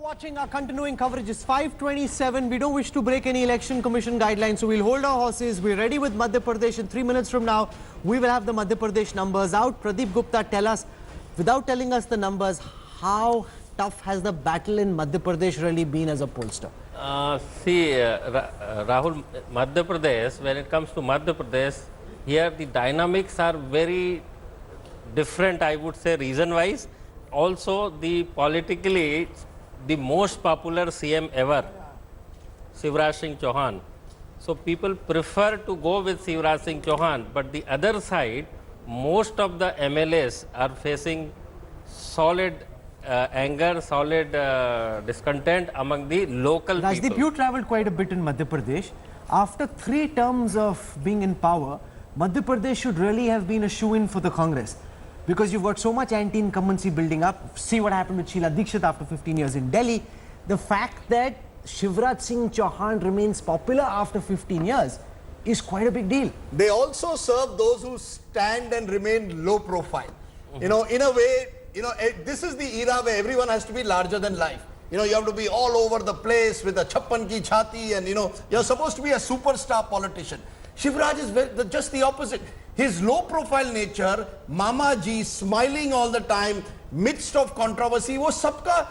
Watching our continuing coverage is 5:27. We don't wish to break any election commission guidelines, so we'll hold our horses. We're ready with Madhya Pradesh. In 3 minutes from now, we will have the Madhya Pradesh numbers out. Pradeep Gupta, tell us, without telling us the numbers, how tough has the battle in Madhya Pradesh really been as a pollster? Rahul, Madhya Pradesh, when it comes to Madhya Pradesh, here the dynamics are very different, I would say, region-wise. Also, the politically, the most popular CM ever, Shivraj Singh Chauhan. So people prefer to go with Shivraj Singh Chauhan, but the other side, most of the MLAs are facing solid anger, solid discontent among the local Rajdeep, people. you travelled quite a bit in Madhya Pradesh. After 3 terms of being in power, Madhya Pradesh should really have been a shoe-in for the Congress. Because you've got so much anti-incumbency building up. See what happened with Sheila Dikshit after 15 years in Delhi. The fact that Shivraj Singh Chauhan remains popular after 15 years is quite a big deal. They also serve those who stand and remain low profile. You know, in a way, this is the era where everyone has to be larger than life. You have to be all over the place with a chappan ki chhati and, you're supposed to be a superstar politician. Shivraj is just the opposite. His low-profile nature, Mama Ji, smiling all the time, midst of controversy, wo sabka,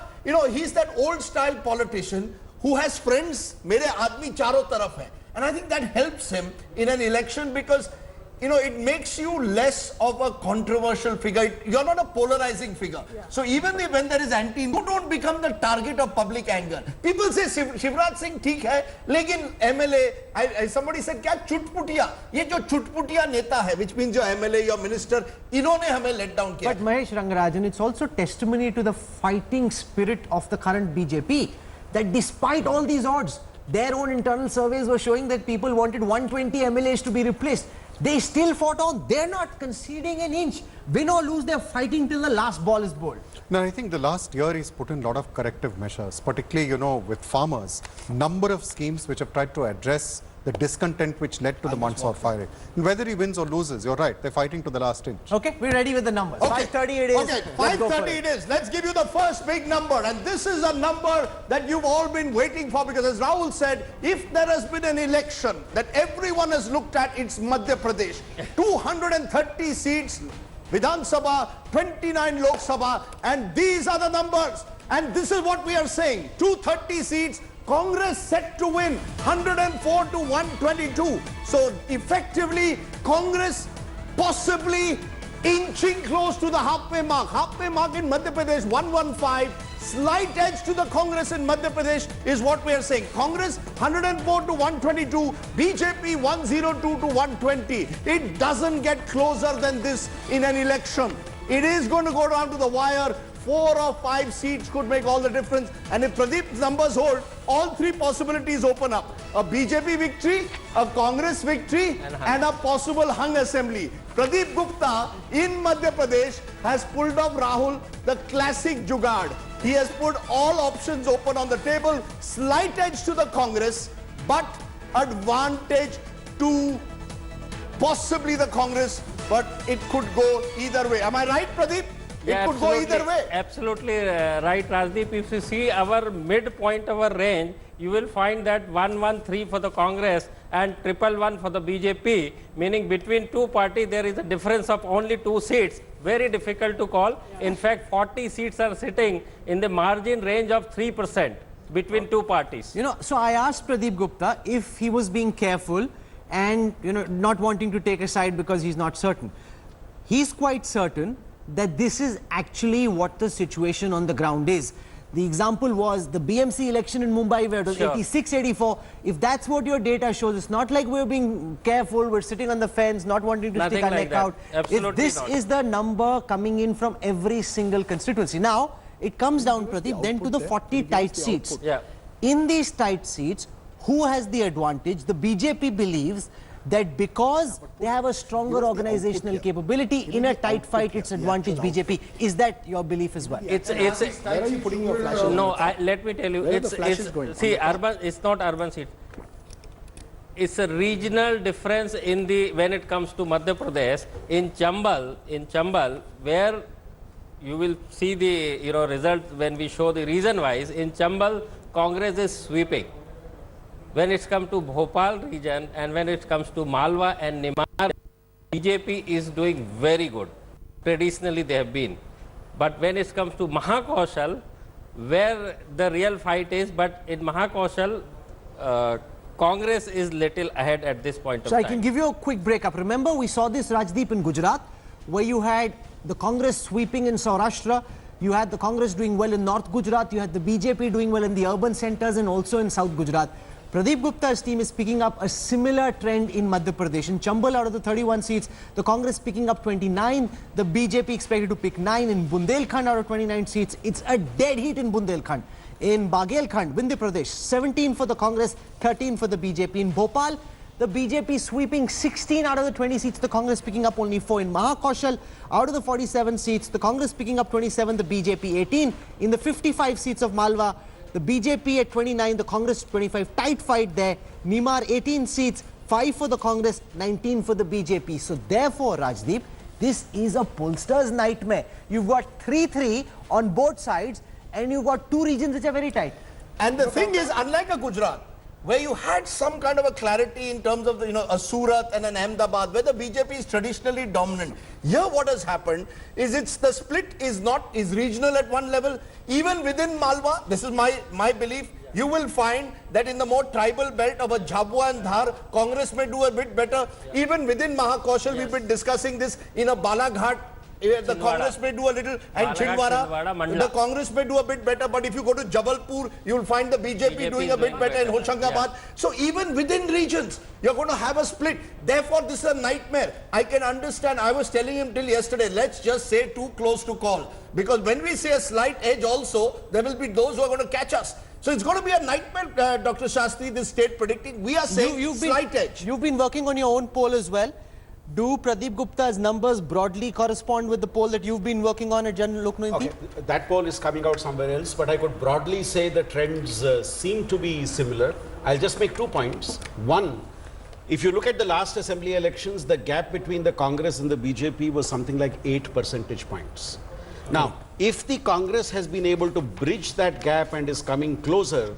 he's that old-style politician who has friends, mere aadmi charo taraf hai. And I think that helps him in an election because, it makes you less of a controversial figure. You're not a polarizing figure. Yeah. So even when there is you don't become the target of public anger. People say Shivraj Singh theek hai, lekin MLA, somebody said, kya chutputiya? Ye jo chutputiya neta hai, which means your MLA, your minister, inhone hame let down kiya. But Mahesh Rangarajan, it's also testimony to the fighting spirit of the current BJP, that despite all these odds, their own internal surveys were showing that people wanted 120 MLAs to be replaced. They still fought on. They're not conceding an inch. Win or lose, they're fighting till the last ball is bowled. No, I think the last year he's put in a lot of corrective measures, particularly, with farmers. Number of schemes which have tried to address the discontent which led to the Mandsaur firing. And whether he wins or loses, you're right, they're fighting to the last inch. Okay, we're ready with the numbers. Okay. 5:30 it is. Okay, 5:30 it is. Let's give you the first big number. And this is a number that you've all been waiting for because as Rahul said, if there has been an election that everyone has looked at, it's Madhya Pradesh. 230 seats, Vidhan Sabha, 29 Lok Sabha, and these are the numbers. And this is what we are saying. 230 seats, Congress set to win 104 to 122. So effectively, Congress possibly inching close to the halfway mark. Halfway mark in Madhya Pradesh, 115. Slight edge to the Congress in Madhya Pradesh is what we are saying. Congress 104 to 122, BJP 102 to 120. It doesn't get closer than this in an election. It is going to go down to the wire. 4 or 5 seats could make all the difference. And if Pradeep's numbers hold, all 3 possibilities open up. A BJP victory, a Congress victory, and a possible hung assembly. Pradeep Gupta in Madhya Pradesh has pulled off, Rahul, the classic jugaad. He has put all options open on the table. Slight edge to the Congress, but advantage to possibly the Congress. But it could go either way. Am I right, Pradeep? Yeah, it could go either way. Absolutely right, Rajdeep. If you see our midpoint of our range, you will find that 113 for the Congress and 111 for the BJP, meaning between 2 parties there is a difference of only 2 seats. Very difficult to call. In fact, 40 seats are sitting in the margin range of 3% between 2 parties. So I asked Pradeep Gupta if he was being careful and, not wanting to take a side because he's not certain. He's quite certain that this is actually what the situation on the ground is. The example was the BMC election in Mumbai where it was 86-84. If that's what your data shows, it's not like we're being careful, we're sitting on the fence, not wanting to stick our neck out. If this is the number coming in from every single constituency. Now, it comes down, Pradeep, then to the 40 tight seats. In these tight seats, who has the advantage? The BJP believes that because they have a stronger organizational capability in a tight fight, it's advantage BJP. Is that your belief as well? Where are you putting your flash? No, let me tell you, urban. It's not urban seat. It's a regional difference when it comes to Madhya Pradesh. In Chambal, where you will see the result when we show the reason wise. In Chambal, Congress is sweeping. When it comes to Bhopal region and when it comes to Malwa and Nimar, BJP is doing very good. Traditionally they have been. But when it comes to Mahakoshal, where the real fight is, but in Mahakoshal, Congress is little ahead at this point of So time. I can give you a quick breakup. Remember, we saw this, Rajdeep, in Gujarat, where you had the Congress sweeping in Saurashtra, you had the Congress doing well in North Gujarat, you had the BJP doing well in the urban centers and also in South Gujarat. Pradeep Gupta's team is picking up a similar trend in Madhya Pradesh. In Chambal, out of the 31 seats, the Congress picking up 29, the BJP expected to pick 9. In Bundelkhand, out of 29 seats, it's a dead heat in Bundelkhand. In Bagelkhand, Madhya Pradesh, 17 for the Congress, 13 for the BJP. In Bhopal, the BJP sweeping 16 out of the 20 seats, the Congress picking up only 4. In Mahakoshal, out of the 47 seats, the Congress picking up 27, the BJP 18. In the 55 seats of Malwa, the BJP at 29, the Congress 25. Tight fight there. Nimar 18 seats, 5 for the Congress, 19 for the BJP. So therefore, Rajdeep, this is a pollster's nightmare. You've got 3-3 on both sides and you've got two regions which are very tight. And the thing is, unlike a Gujarat, where you had some kind of a clarity in terms of, a Surat and an Ahmedabad, where the BJP is traditionally dominant. Here what has happened is the split is regional at one level. Even within Malwa, this is my belief, you will find that in the more tribal belt of a Jhabua and Dhar, Congress may do a bit better. Even within Mahakoshal, we've been discussing this in a Balaghat. The Congress may do a little, and Chhindwara, the Congress may do a bit better, but if you go to Jabalpur, you will find the BJP doing a bit better in Hoshangabad. Yeah. So even within regions, you're going to have a split. Therefore, this is a nightmare. I can understand. I was telling him till yesterday, let's just say too close to call. Because when we say a slight edge also, there will be those who are going to catch us. So it's going to be a nightmare, Dr. Shastri, this state predicting. We are saying slight edge. You've been working on your own poll as well. Do Pradeep Gupta's numbers broadly correspond with the poll that you've been working on at General Loknointi? Okay, that poll is coming out somewhere else, but I could broadly say the trends seem to be similar. I'll just make 2 points. One, if you look at the last assembly elections, the gap between the Congress and the BJP was something like 8 percentage points. Now, if the Congress has been able to bridge that gap and is coming closer,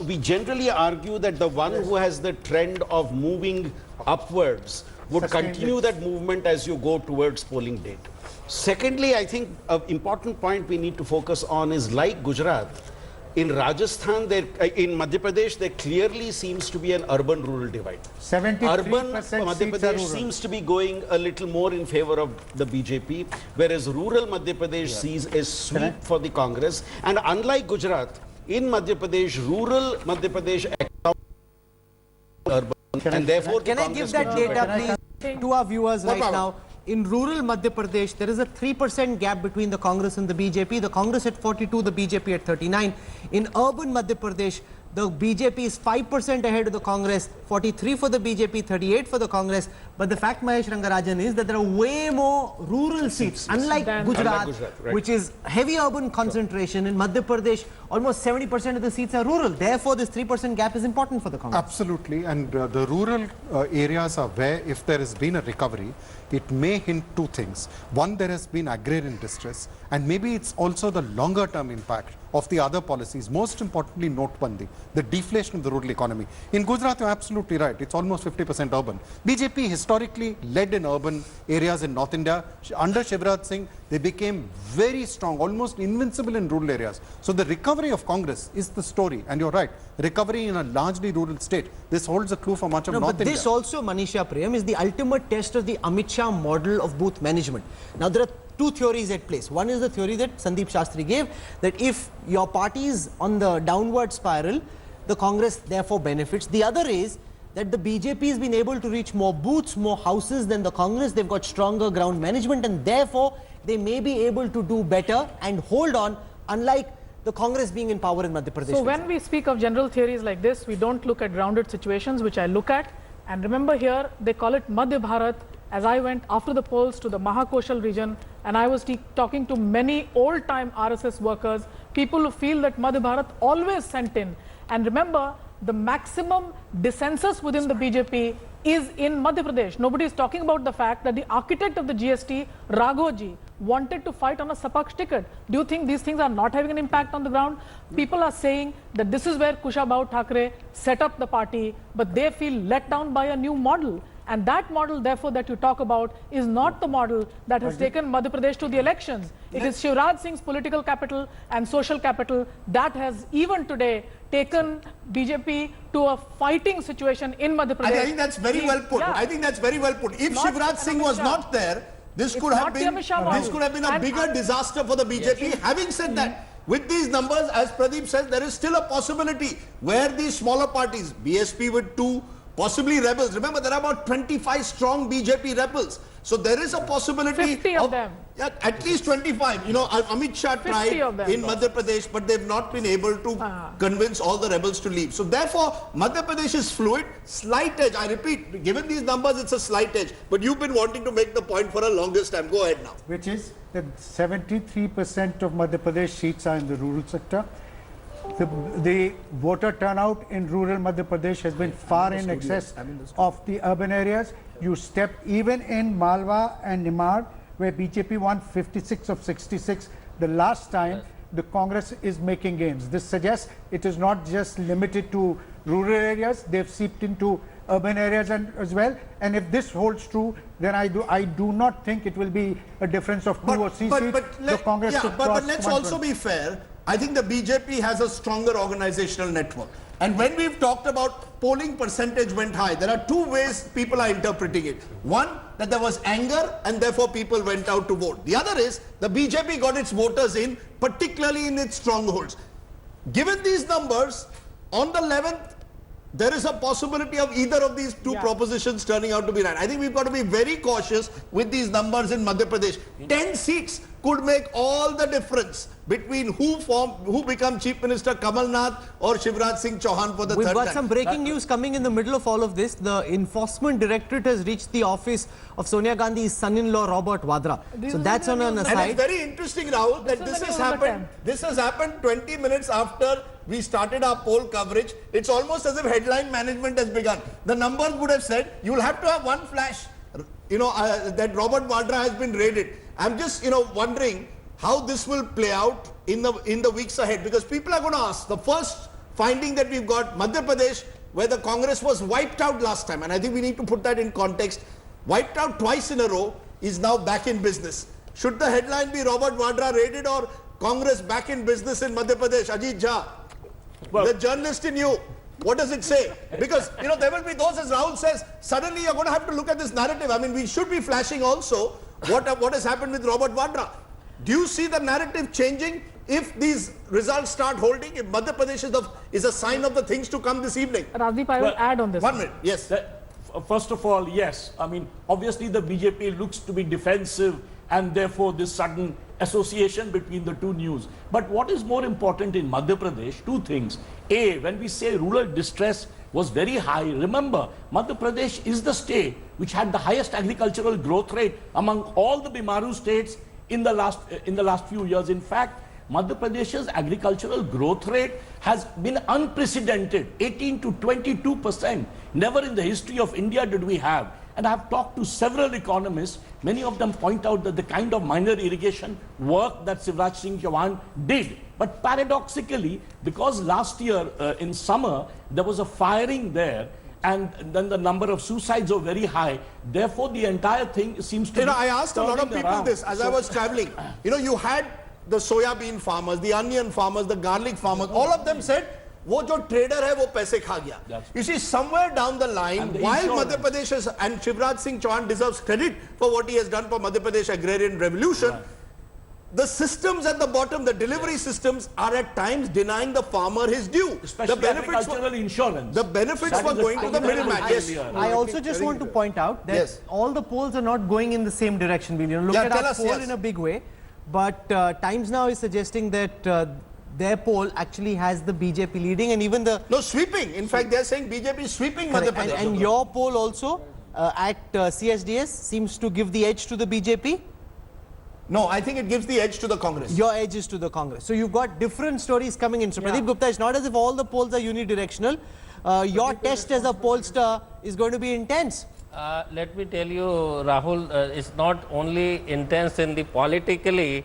we generally argue that the one who has the trend of moving upwards would continue that movement as you go towards polling date. Secondly, I think an important point we need to focus on is, like Gujarat, in Rajasthan, in Madhya Pradesh, there clearly seems to be an urban-rural divide. 73% Urban Madhya Pradesh seems to be going a little more in favor of the BJP, whereas rural Madhya Pradesh sees a sweep for the Congress. And unlike Gujarat, in Madhya Pradesh, rural Madhya Pradesh urban, and therefore Can I give that data please to our viewers right now? In rural Madhya Pradesh, there is a 3% gap between the Congress and the BJP. The Congress at 42, the BJP at 39. In urban Madhya Pradesh, the BJP is 5% ahead of the Congress, 43 for the BJP, 38 for the Congress. But the fact, Mahesh Rangarajan, is that there are way more rural seats, unlike Gujarat, right, which is heavy urban concentration. In Madhya Pradesh, almost 70% of the seats are rural. Therefore, this 3% gap is important for the Congress. Absolutely. And the rural areas are where, if there has been a recovery, it may hint two things. One, there has been agrarian distress, and maybe it's also the longer term impact of the other policies, most importantly Notbandi, the deflation of the rural economy. In Gujarat, you're absolutely right, it's almost 50% urban. BJP historically led in urban areas in North India. Under Shivraj Singh, they became very strong, almost invincible in rural areas. So the recovery of Congress is the story, and you're right, recovery in a largely rural state. This holds a clue for much of North but India. this also, Manisha Prem, is the ultimate test of the Amit Shah model of booth management. Now, there are two theories at place. One is the theory that Sandeep Shastri gave, that if your party is on the downward spiral, the Congress therefore benefits. The other is that the BJP has been able to reach more booths, more houses than the Congress. They've got stronger ground management, and therefore they may be able to do better and hold on, unlike the Congress being in power in Madhya Pradesh. So when we speak of general theories like this, we don't look at grounded situations, which I look at. And remember here, they call it Madhya Bharat. As I went after the polls to the Mahakoshal region, and I was talking to many old-time RSS workers, people who feel that Madhya Bharat always sent in. And remember, the maximum dissensus within the BJP is in Madhya Pradesh. Nobody is talking about the fact that the architect of the GST, Raghoji, wanted to fight on a Sapaksh ticket. Do you think these things are not having an impact on the ground? People are saying that this is where Kushabao Thackeray set up the party, but they feel let down by a new model. And that model, therefore, that you talk about is not the model that has taken Madhya Pradesh to the elections. It is Shivraj Singh's political capital and social capital that has even today taken BJP to a fighting situation in Madhya Pradesh. I think that's very well put. Yeah. I think that's very well put. If Not Shivraj Singh was Amit Shah. not there, this It's could have not the been Amit Shah model. this could have been a And- bigger disaster for the BJP. Having said that, with these numbers, as Pradeep says, there is still a possibility where these smaller parties, BSP with 2, possibly rebels. Remember, there are about 25 strong BJP rebels. So there is a possibility 50 of them. Yeah, at least 25. You know, Amit Shah 50 tried of them. in Madhya Pradesh, but they've not been able to convince all the rebels to leave. So therefore, Madhya Pradesh is fluid, slight edge. I repeat, given these numbers, it's a slight edge. But you've been wanting to make the point for a longest time. Go ahead now. Which is that 73% of Madhya Pradesh seats are in the rural sector. The voter turnout in rural Madhya Pradesh has been far in excess of the urban areas. You step even in Malwa and Nimar, where BJP won 56 of 66 the last time, the Congress is making gains. This suggests it is not just limited to rural areas, they've seeped into urban areas as well. And if this holds true, then I do not think it will be a difference of 2 or 3 seats. The Congress yeah, could but cross let's 120. also be fair. I think the BJP has a stronger organizational network. And when we've talked about polling percentage went high, there are 2 ways people are interpreting it. One, that there was anger and therefore people went out to vote. The other is the BJP got its voters in, particularly in its strongholds. Given these numbers, on the 11th, there is a possibility of either of these 2 propositions turning out to be right. I think we've got to be very cautious with these numbers in Madhya Pradesh. 10 seats could make all the difference between who become Chief Minister, Kamal Nath or Shivraj Singh Chauhan for the We've third got time. some breaking news coming in the middle of all of this. The Enforcement Directorate has reached the office of Sonia Gandhi's son-in-law, Robert Vadra. So that's on an And aside. it's very interesting, Rahul, that This is this has the news on the happened. This has happened 20 minutes after we started our poll coverage. It's almost as if headline management has begun. The numbers would have said you'll have to have one flash, that Robert Vadra has been raided. I'm just, wondering how this will play out in the weeks ahead, because people are going to ask. The first finding that we've got, Madhya Pradesh, where the Congress was wiped out last time, and I think we need to put that in context, wiped out twice in a row, is now back in business. Should the headline be Robert Vadra raided or Congress back in business in Madhya Pradesh? Ajit Jha, the journalist in you, what does it say? Because, there will be those, as Rahul says, suddenly you're going to have to look at this narrative. I mean, we should be flashing also what has happened with Robert Vadra. Do you see the narrative changing if these results start holding? If Madhya Pradesh is a sign of the things to come this evening? Rajdeep, I will add on this. 1 minute, yes. First of all, yes. I mean, obviously the BJP looks to be defensive and therefore this sudden association between the 2 news. But what is more important in Madhya Pradesh, 2 things. A, when we say rural distress was very high, remember, Madhya Pradesh is the state which had the highest agricultural growth rate among all the Bimaru states in the last few years. In fact, Madhya Pradesh's agricultural growth rate has been unprecedented, 18 to 22%. Never in the history of India did we have. And I have talked to several economists. Many of them point out that the kind of minor irrigation work that Shivraj Singh Chauhan did. But paradoxically, because last year in summer, there was a firing there, and then the number of suicides are very high. Therefore, the entire thing seems to be I asked a lot of turning people around. this as I was traveling. You had the soya bean farmers, the onion farmers, the garlic farmers. All of them said, "वो जो trader है वो पैसे खा गया." You see, somewhere down the line, And the while insurance. Madhya Pradesh and Shivraj Singh Chauhan deserves credit for what he has done for Madhya Pradesh agrarian revolution, the systems at the bottom, the delivery systems, are at times denying the farmer his due. Especially the benefits agricultural insurance. The benefits That were is a going to the fundamental middleman. Yes. failure. I also just want to point out that Yes. all the polls are not going in the same direction. We look Yeah, at tell our us, poll yes. in a big way, but Times Now is suggesting that their poll actually has the BJP leading, and even the No, sweeping. In fact, they are saying BJP is sweeping Madhya correct, Pradesh. and your poll also at CSDS seems to give the edge to the BJP. No, I think it gives the edge to the Congress. Your edge is to the Congress. So you've got different stories coming in. So Yeah. Pradeep Gupta, it's not as if all the polls are unidirectional. your test as a pollster is going to be intense. Let me tell you, Rahul, it's not only intense in the politically.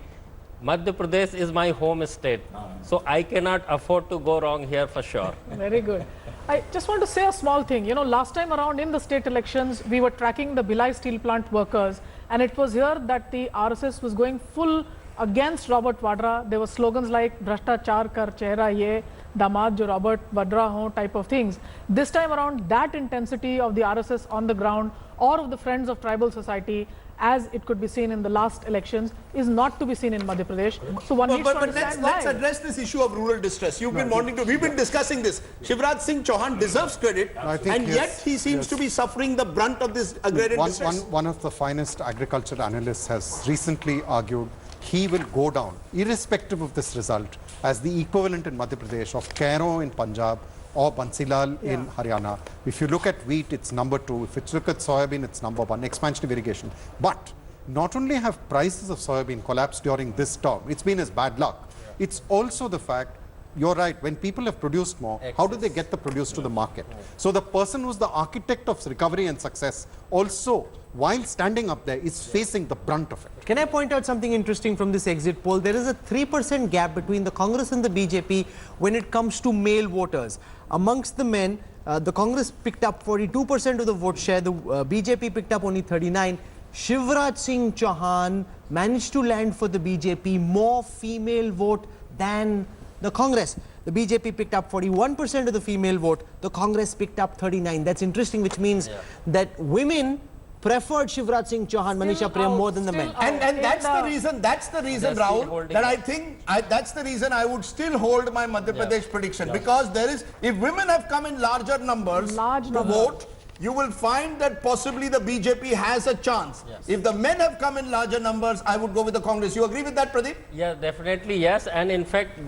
Madhya Pradesh is my home state, so I cannot afford to go wrong here for sure. Very good. I just want to say a small thing. You know, last time around in the state elections, we were tracking the Bhilai steel plant workers, and it was here that the RSS was going full against Robert Vadra. There were slogans like "Bhrashtachar kar chehra ye, damad jo Robert Vadra ho" type of things. This time around, that intensity of the RSS on the ground or of the Friends of Tribal Society, as it could be seen in the last elections, is not to be seen in Madhya Pradesh. So one needs to understand let's why. address this issue of rural distress. You've been wanting to, we've been discussing this. Shivraj Singh Chauhan deserves credit, I think and yes, yet he seems to be suffering the brunt of this agrarian distress. One of the finest agriculture analysts has recently argued he will go down, irrespective of this result, as the equivalent in Madhya Pradesh of Cairo in Punjab or Bansilal in Haryana. If you look at wheat, it's number 2. If you look at soybean, it's number 1, expansion of irrigation. But not only have prices of soybean collapsed during this term, it's been his bad luck. It's also the fact, you're right, when people have produced more, how do they get the produce to the market? So the person who's the architect of recovery and success also, while standing up there, is facing the brunt of it. Can I point out something interesting from this exit poll? There is a 3% gap between the Congress and the BJP when it comes to male voters. Amongst the men, the Congress picked up 42% of the vote share, the BJP picked up only 39%. Shivraj Singh Chauhan managed to land for the BJP more female vote than the Congress. The BJP picked up 41% of the female vote, the Congress picked up 39%. That's interesting, which means that women preferred Shivraj Singh Chauhan, Manisha Prem more than the men. And that's the reason, Rahul, that I think, that's the reason I would still hold my Madhya Pradesh prediction. Because there is, if women have come in larger numbers to vote, you will find that possibly the BJP has a chance. If the men have come in larger numbers, I would go with the Congress. You agree with that, Pradeep? Yeah, definitely yes. And in fact,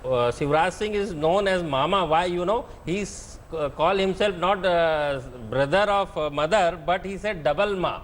Shivraj Singh is known as Mama. Why? You know, he's called himself not brother of mother, but he said double Ma.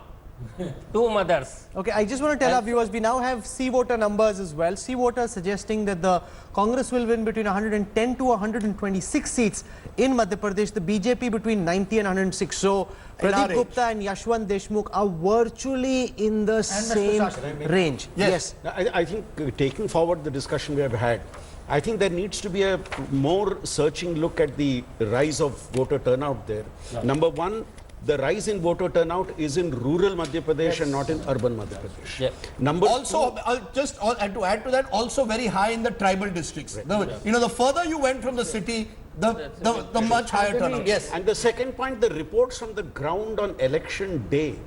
2 mothers. Okay, I just want to tell our viewers, we now have C voter numbers as well. C voters suggesting that the Congress will win between 110 to 126 seats in Madhya Pradesh, the BJP between 90 and 106. So Pradeep Gupta and Yashwant Deshmukh are virtually in the same range. Yes. I think taking forward the discussion we have had, I think there needs to be a more searching look at the rise of voter turnout there. Number one, the rise in voter turnout is in rural Madhya Pradesh and not in urban Madhya Pradesh. Number also, and to add to that, also very high in the tribal districts. You know, the further you went from the city, the much higher turnout. Yes. And the second point, the reports from the ground on election day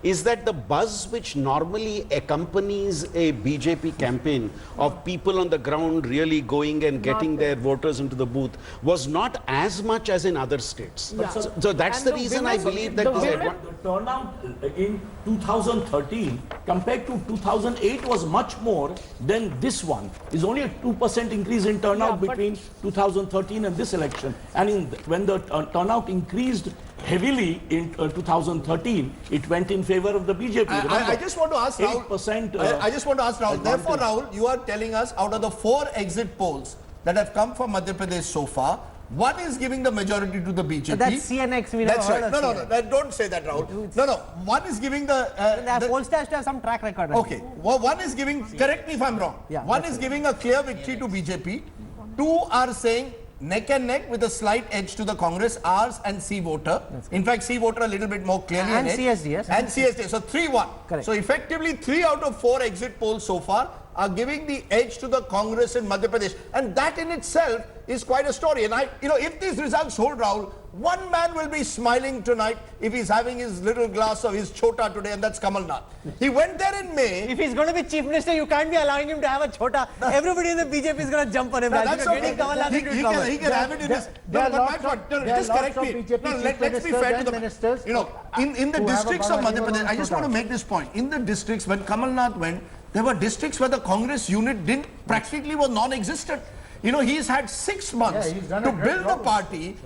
is that the buzz which normally accompanies a BJP campaign of people on the ground really going and getting their voters into the booth was not as much as in other states. So that's And the the reason women- I believe that The turnout in 2013 compared to 2008 was much more than this one. It's only a 2% increase in turnout but- between 2013 and this election. And when the turnout increased heavily in 2013, it went in favor of the BJP. I just want to ask Rahul. 8%. I just want to ask Rahul. Therefore, Rahul, you are telling us out of the 4 exit polls that have come from Madhya Pradesh so far, what is giving the majority to the BJP? That's CNX. We never That's heard right. of No, CNN. don't say that, Rahul. No, one is giving the. The pollster has to have some track record. Okay, well, one is giving. Correct me if I'm wrong. Yeah, One that's is giving a clear victory to BJP. 2 are saying neck and neck with a slight edge to the Congress, R's and C voter. In fact, C voter a little bit more clearly. And in edge. CSD, yes. And CSD. So 3-1. Correct. So effectively 3 out of 4 exit polls so far are giving the edge to the Congress in Madhya Pradesh. And that in itself is quite a story. And if these results hold, Rahul, one man will be smiling tonight if he's having his little glass of his chota today, and that's Kamal Nath. He went there in May. If he's going to be chief minister, you can't be allowing him to have a chota. Everybody in the BJP is going to jump on him. That's okay. He can have it in his. There are No, but my lots point, of- no, there are just correct lots of me. BJP No, chief let's be ministers fair to and the ministers in the who have districts a of Madhya Baba Pradesh. I just want to make this point. In the districts when Kamal Nath went, there were districts where the Congress unit practically was non-existent. He's had 6 months Yeah, he's done to a great build the job. party.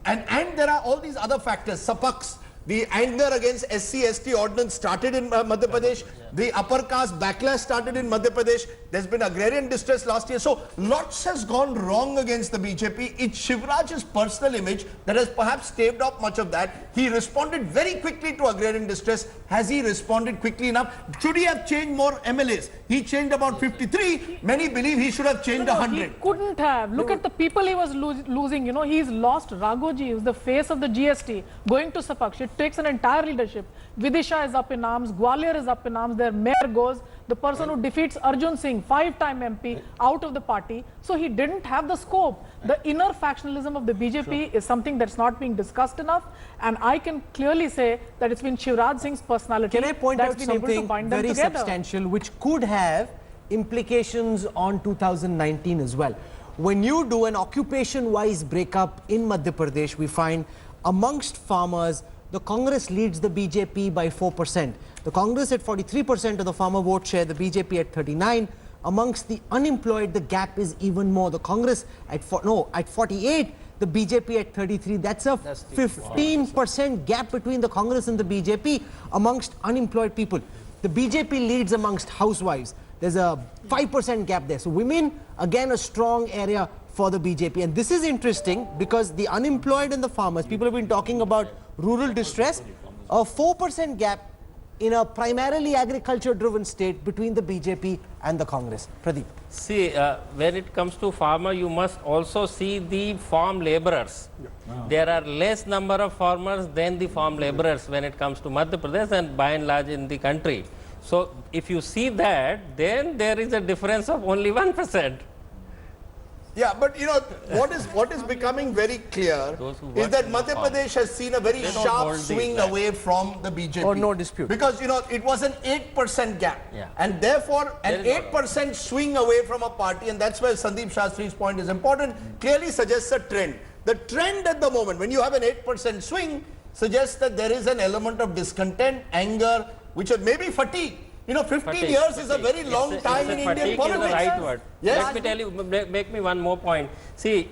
And there are all these other factors, sapaks, The anger against SC/ST ordinance started in Madhya Pradesh. The upper caste backlash started in Madhya Pradesh. There's been agrarian distress last year. So lots has gone wrong against the BJP. It's Shivraj's personal image that has perhaps staved off much of that. He responded very quickly to agrarian distress. Has he responded quickly enough? Should he have changed more MLAs? He changed about 53. Many believe he should have changed 100. He couldn't have. Look at the people he was losing. You know, he's lost Raghoji, who's the face of the GST, going to Sapaksh. It takes an entire leadership. Vidisha is up in arms. Gwalior is up in arms. Their mayor goes. The person who defeats Arjun Singh, 5-time MP, out of the party. So he didn't have the scope. The inner factionalism of the BJP is something that's not being discussed enough. And I can clearly say that it's been Shivraj Singh's personality Can I point that's out been able to something bind them very together. substantial which could have implications on 2019 as well? When you do an occupation-wise breakup in Madhya Pradesh, we find amongst farmers, the Congress leads the BJP by 4%. The Congress at 43% of the farmer vote share, the BJP at 39%. Amongst the unemployed, the gap is even more. The Congress at 48%, the BJP at 33%. That's a 15% gap between the Congress and the BJP amongst unemployed people. The BJP leads amongst housewives. There's a 5% gap there. So women, again, a strong area for the BJP. And this is interesting because the unemployed and the farmers, people have been talking about rural distress, a 4% gap in a primarily agriculture-driven state between the BJP and the Congress. Pradeep. See, when it comes to farmer, you must also see the farm laborers. There are less number of farmers than the farm laborers when it comes to Madhya Pradesh and by and large in the country. So if you see that, then there is a difference of only 1%. Yeah, but you know, what is becoming very clear is that Madhya Pradesh has seen a very sharp swing away from the BJP. Oh, no dispute. Because, you know, it was an 8% gap. Yeah. And therefore, an 8% swing away from a party, and that's where Sandeep Shastri's point is important, clearly suggests a trend. The trend at the moment, when you have an 8% swing, suggests that there is an element of discontent, anger, which is maybe fatigue. You know, 15 years is a very long time in Indian politics. Is the right word. Yes. Let me tell you, make me one more point. See,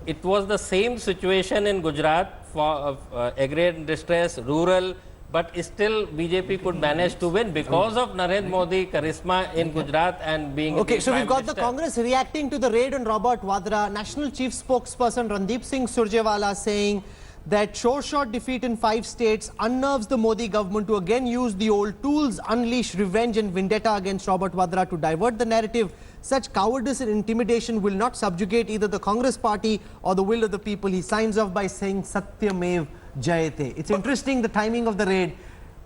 it was the same situation in Gujarat for agrarian distress, rural, but still BJP could manage to win because of Narendra Modi charisma in Gujarat and being Okay, so we've got Minister. the Congress reacting to the raid on Robert Vadra. National Chief Spokesperson Randeep Singh Surjewala saying that sure-shot defeat in 5 states unnerves the Modi government to again use the old tools, unleash revenge and vendetta against Robert Vadra to divert the narrative. Such cowardice and intimidation will not subjugate either the Congress party or the will of the people. He signs off by saying Satyamev Jayate. It's interesting the timing of the raid.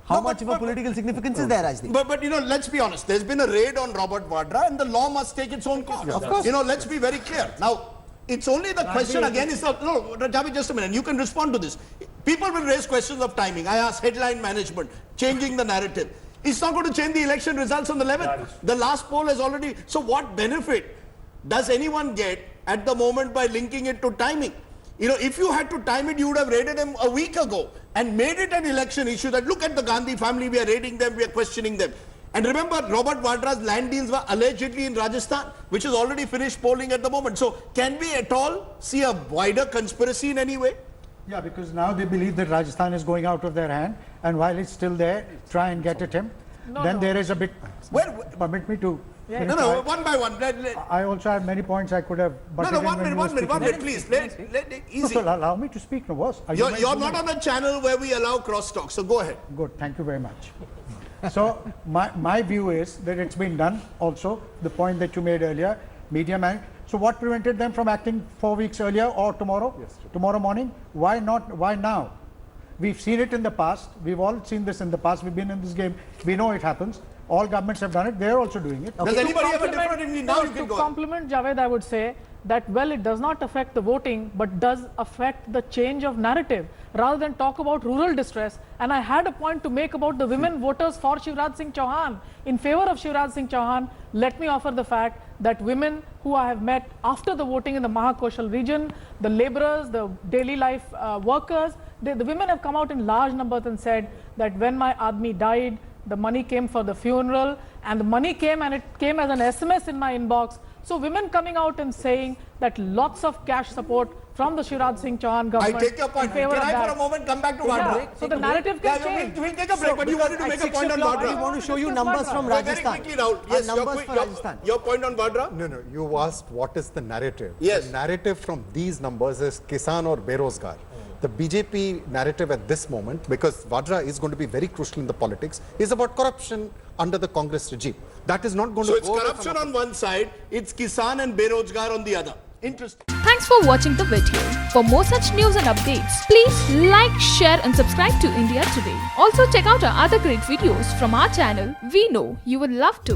How much of a political significance is there, Rajdeep? But you know, let's be honest. There's been a raid on Robert Vadra and the law must take its own course. Of course. You know, let's be very clear. Now, it's only the question again is not, no, Rajavi, just a minute. You can respond to this. People will raise questions of timing. I asked headline management, changing the narrative. It's not going to change the election results on the 11th. The last poll has already. So what benefit does anyone get at the moment by linking it to timing? You know, if you had to time it, you would have raided them a week ago and made it an election issue that look at the Gandhi family, we are raiding them, we are questioning them. And remember, Robert Vadra's land deals were allegedly in Rajasthan, which is already finished polling at the moment. So can we at all see a wider conspiracy in any way? Yeah, because now they believe that Rajasthan is going out of their hand, and while it's still there, try and get at him. Then there is a bit. Well, permit me to. no, no, one by one. I also have many points I could have. No, 1 minute, please. Easy. So allow me to speak. No, boss. You're not on a channel where we allow crosstalk, so go ahead. Good, thank you very much. So my view is that it's been done also, the point that you made earlier, media man. So what prevented them from acting 4 weeks earlier or tomorrow? Yes, tomorrow morning? Why not? Why now? We've seen it in the past. We've all seen this in the past. We've been in this game. We know it happens. All governments have done it. They're also doing it. Does anybody have a different opinion? Now you can go. To compliment Javed, I would say that, well, it does not affect the voting, but does affect the change of narrative rather than talk about rural distress. And I had a point to make about the women voters for Shivraj Singh Chauhan. In favor of Shivraj Singh Chauhan, let me offer the fact that women who I have met after the voting in the Mahakoshal region, the laborers, the daily life workers, the women have come out in large numbers and said that when my Admi died, the money came for the funeral, and the money came and it came as an SMS in my inbox. So women coming out and saying that lots of cash support from the Shivraj Singh Chauhan I government take your point. in favor Can of I that. for a moment come back to Yeah, Vadra? so the narrative can change. We'll take a break, but you wanted to make a point on I Vadra. want to show you Discuss numbers Vadra. from Very Rajasthan. quickly, Rahul. Yes, Numbers for Rajasthan. your point on Vadra? No, no, you asked what is the narrative. Yes. The narrative from these numbers is Kisan or Berozgar. The BJP narrative at this moment, because Vadra is going to be very crucial in the politics, is about corruption under the Congress regime. That is not going So to it's go away corruption from on one side, it's Kisan and Berozgar on the other. Interesting. Thanks for watching the video. For more such news and updates, please like, share and subscribe to India Today. Also check out our other great videos from our channel. We know you would love to.